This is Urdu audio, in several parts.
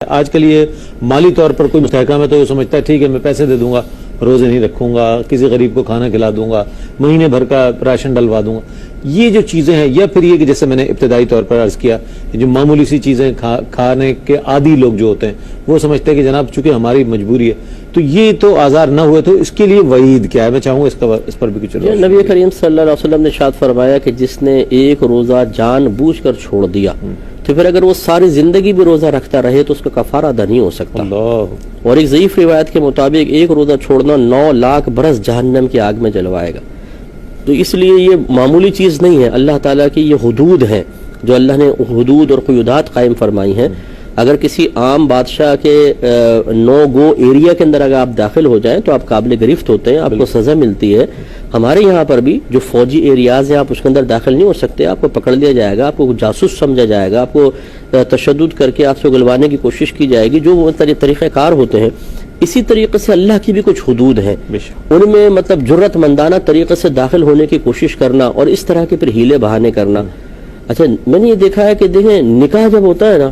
آج کل یہ مالی طور پر کوئی مستحکم ہے تو وہ سمجھتا ہے ٹھیک ہے میں پیسے دے دوں گا، روزے نہیں رکھوں گا، کسی غریب کو کھانا کھلا دوں گا، مہینے بھر کا راشن ڈلوا دوں گا. یہ جو چیزیں ہیں، یا پھر یہ کہ جیسے میں نے ابتدائی طور پر عرض کیا، جو معمولی سی چیزیں کھانے کے عادی لوگ جو ہوتے ہیں وہ سمجھتے ہیں کہ جناب چونکہ ہماری مجبوری ہے، تو یہ تو آزار نہ ہوئے تو اس کے لیے وعید کیا ہے؟ میں چاہوں گا اس پر بھی کچھ. نبی کریم صلی اللہ علیہ وسلم نے ارشاد فرمایا کہ جس نے ایک روزہ جان بوجھ کر چھوڑ دیا تو پھر اگر وہ ساری زندگی بھی روزہ رکھتا رہے تو اس کا کفارہ ادا نہیں ہو سکتا. اور ایک ضعیف روایت کے مطابق ایک روزہ چھوڑنا 9 لاکھ برس جہنم کی آگ میں جلوائے گا. تو اس لیے یہ معمولی چیز نہیں ہے. اللہ تعالیٰ کی یہ حدود ہیں جو اللہ نے حدود اور قیودات قائم فرمائی ہیں. اگر کسی عام بادشاہ کے نو گو ایریا کے اندر اگر آپ داخل ہو جائیں تو آپ قابل گرفت ہوتے ہیں، آپ کو سزا ملتی ہے. ہمارے یہاں پر بھی جو فوجی ایریاز ہیں آپ اس کے اندر داخل نہیں ہو سکتے، آپ کو پکڑ لیا جائے گا، آپ کو جاسوس سمجھا جائے گا، آپ کو تشدد کر کے آپ سے گلوانے کی کوشش کی جائے گی، جو وہ طریقہ کار ہوتے ہیں. اسی طریقے سے اللہ کی بھی کچھ حدود ہیں، ان میں مطلب جرت مندانہ طریقے سے داخل ہونے کی کوشش کرنا اور اس طرح کے پھر ہیلے بہانے کرنا. اچھا میں نے یہ دیکھا ہے کہ دیکھیں نکاح جب ہوتا ہے نا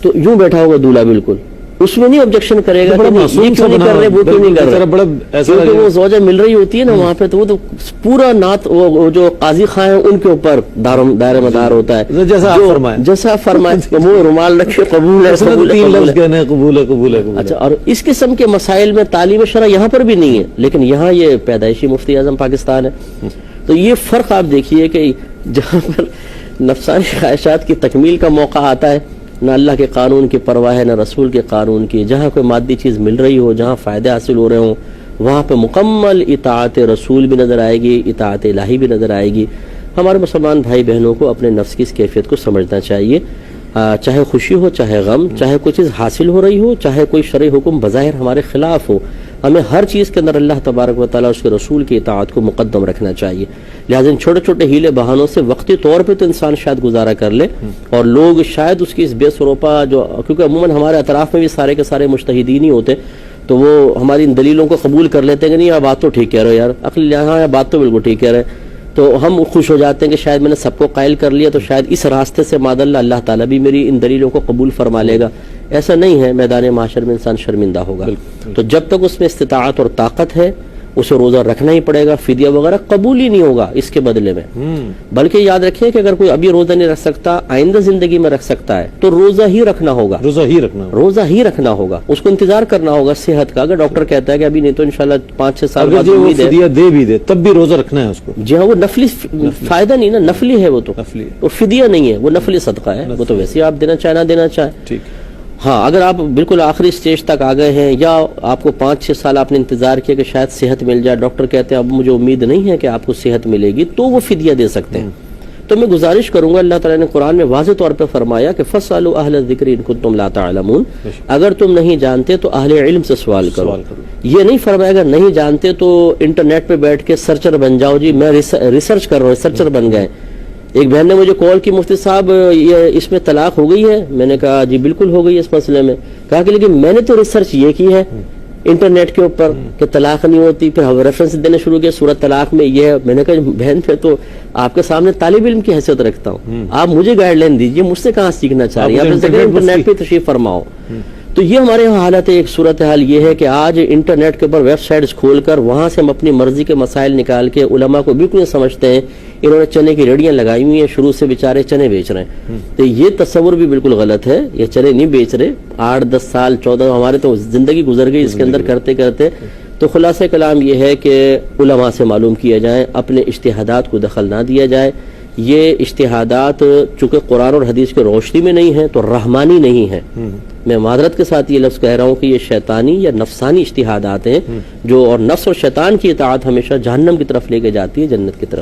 تو یوں بیٹھا ہوگا دولہا، بالکل اس میں نہیں آبجیکشن کرے گا کہ یہ کیوں نہیں کر رہے وہ کیوں نہیں کر رہے، کیونکہ وہ زوجہ مل رہی ہوتی ہے نا وہاں پہ، تو وہ تو پورا نعت وہ جو قاضی خواہ ہیں ان کے اوپر دائرہ مدار ہوتا ہے جیسا فرمائے وہ رومال رکھے قبول ہے قبول ہے قبول ہے. اچھا اور اس قسم کے مسائل میں تعلیم شرع یہاں پر بھی نہیں ہے، لیکن یہاں یہ پیدائشی مفتی اعظم پاکستان ہے. تو یہ فرق آپ دیکھیے کہ جہاں پر نفسانی خواہشات کی تکمیل کا موقع آتا ہے، نہ اللہ کے قانون کی پرواہ ہے نہ رسول کے قانون کی. جہاں کوئی مادی چیز مل رہی ہو، جہاں فائدے حاصل ہو رہے ہوں، وہاں پہ مکمل اطاعت رسول بھی نظر آئے گی، اطاعت الہی بھی نظر آئے گی. ہمارے مسلمان بھائی بہنوں کو اپنے نفس کی اس کیفیت کو سمجھنا چاہیے، چاہے خوشی ہو چاہے غم، چاہے کوئی چیز حاصل ہو رہی ہو چاہے کوئی شرعی حکم بظاہر ہمارے خلاف ہو، ہمیں ہر چیز کے اندر اللہ تبارک و تعالیٰ اس کے رسول کی اطاعت کو مقدم رکھنا چاہیے. لہٰذا ان چھوٹے چھوٹے ہیلے بہانوں سے وقتی طور پہ تو انسان شاید گزارا کر لے، اور لوگ شاید اس کی اس بے سروپا جو، کیونکہ عموماً ہمارے اطراف میں بھی سارے کے سارے مجتہدین ہی ہوتے تو وہ ہماری ان دلیلوں کو قبول کر لیتے ہیں کہ نہیں یہ بات تو ٹھیک کہہ رہے ہو یار، عقل یہاں یہ بات تو بالکل ٹھیک کہہ رہے ہیں، تو ہم خوش ہو جاتے ہیں کہ شاید میں نے سب کو قائل کر لیا تو شاید اس راستے سے ماد اللہ تعالیٰ بھی میری ان دلیلوں کو قبول فرما لے گا. ایسا نہیں ہے، میدان محشر میں انسان شرمندہ ہوگا. تو جب تک اس میں استطاعت اور طاقت ہے اسے روزہ رکھنا ہی پڑے گا، فدیہ وغیرہ قبول ہی نہیں ہوگا اس کے بدلے میں. بلکہ یاد رکھیں کہ اگر کوئی ابھی روزہ نہیں رکھ سکتا، آئندہ زندگی میں رکھ سکتا ہے تو روزہ ہی رکھنا ہوگا، روزہ ہی رکھنا ہوگا. اس کو انتظار کرنا ہوگا صحت کا. اگر ڈاکٹر کہتا ہے کہ ابھی نہیں تو انشاءاللہ 5-6 سال بعد فدیہ دے بھی دے تب بھی روزہ رکھنا ہے اس کو. جی ہاں، وہ نفلی فائدہ نہیں نا، نفلی ہے وہ، تو وہ فدیہ نہیں ہے، وہ نفلی صدقہ ہے، وہ تو ویسے آپ دینا چاہے نہ دینا چاہے. ٹھیک. ہاں اگر آپ بالکل آخری سٹیج تک آ گئے ہیں یا آپ کو 5-6 سال آپ نے انتظار کیا کہ شاید صحت مل جائے، ڈاکٹر کہتے ہیں اب مجھے امید نہیں ہے کہ آپ کو صحت ملے گی، تو وہ فدیہ دے سکتے ہیں. تو میں گزارش کروں گا، اللہ تعالیٰ نے قرآن میں واضح طور پہ فرمایا کہ فَاسْأَلُوا أَهْلَ الذِّكْرِ إِن كُنتُمْ لَا تَعْلَمُونَ، اگر تم نہیں جانتے تو اہل علم سے سوال کرو. یہ نہیں فرمایا اگر نہیں جانتے تو انٹرنیٹ پہ بیٹھ کے سرچر بن جاؤ، جی میں ریسرچ کر رہا ہوں، ریسرچر بن گئے. ایک بہن نے مجھے کال کی، مفتی صاحب یہ اس میں طلاق ہو گئی ہے. میں نے کہا جی بالکل ہو گئی ہے اس مسئلے میں. کہا کہ لیکن میں نے تو ریسرچ یہ کی ہے انٹرنیٹ کے اوپر کہ طلاق نہیں ہوتی، پھر ریفرنس دینے شروع کیا سورۃ طلاق میں یہ ہے. میں نے کہا بہن میں تو آپ کے سامنے طالب علم کی حیثیت رکھتا ہوں، آپ مجھے گائیڈ لائن دیجیے، مجھ سے کہاں سیکھنا چاہ رہی ہیں آپ، انٹرنیٹ پہ تشریف فرماؤ. تو یہ ہمارے یہاں حالت ہے. ایک صورتحال یہ ہے کہ آج انٹرنیٹ کے اوپر ویب سائٹس کھول کر وہاں سے ہم اپنی مرضی کے مسائل نکال کے علماء کو بالکل سمجھتے ہیں انہوں نے چنے کی ریڑیاں لگائی ہوئی ہیں، شروع سے بیچارے چنے بیچ رہے ہیں. تو یہ تصور بھی بالکل غلط ہے، یہ چنے نہیں بیچ رہے. 8-10 سال 14 ہمارے تو زندگی گزر گئی اس کے اندر کرتے کرتے. تو خلاصہ کلام یہ ہے کہ علماء سے معلوم کیا جائے، اپنے اجتہادات کو دخل نہ دیا جائے. یہ اجتہادات چونکہ قرآن اور حدیث کے روشنی میں نہیں ہیں تو رحمانی نہیں ہے. میں معذرت کے ساتھ یہ لفظ کہہ رہا ہوں کہ یہ شیطانی یا نفسانی اجتہادات ہیں جو، اور نفس اور شیطان کی اطاعت ہمیشہ جہنم کی طرف لے کے جاتی ہے، جنت کی طرف